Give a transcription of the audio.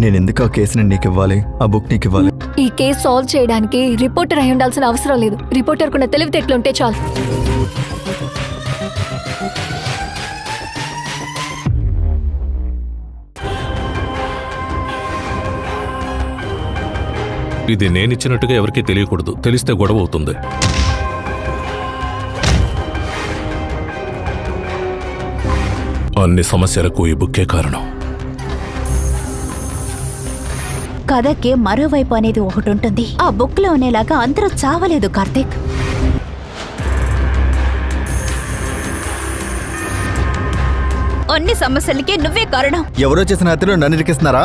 నేను ఎందుకు ఆ కేసుని నీకు ఇవ్వాలి, ఆ బుక్ నీకు ఇవ్వాలి? ఈ కేసు సాల్వ్ చేయడానికి రిపోర్టర్ అయి ఉండాల్సిన అవసరం లేదు. రిపోర్టర్ కున్న తెలివితేటలుంటే చాలు. ఇది నేనిచ్చినట్టుగా ఎవరికీ తెలియకూడదు. తెలిస్తే గొడవ అవుతుంది. అన్ని సమస్యలకు ఈ బుక్కే కారణం. కథకి మరోవైపు అనేది ఒకటి ఉంటుంది. ఆ బుక్ లో ఉండేలాగా అందరూ చావలేదు కార్తీక్. అన్ని సమస్యలకి నువ్వే కారణం. ఎవరో చేసిన హత్యలో నన్ను ఇరికిస్తున్నారా?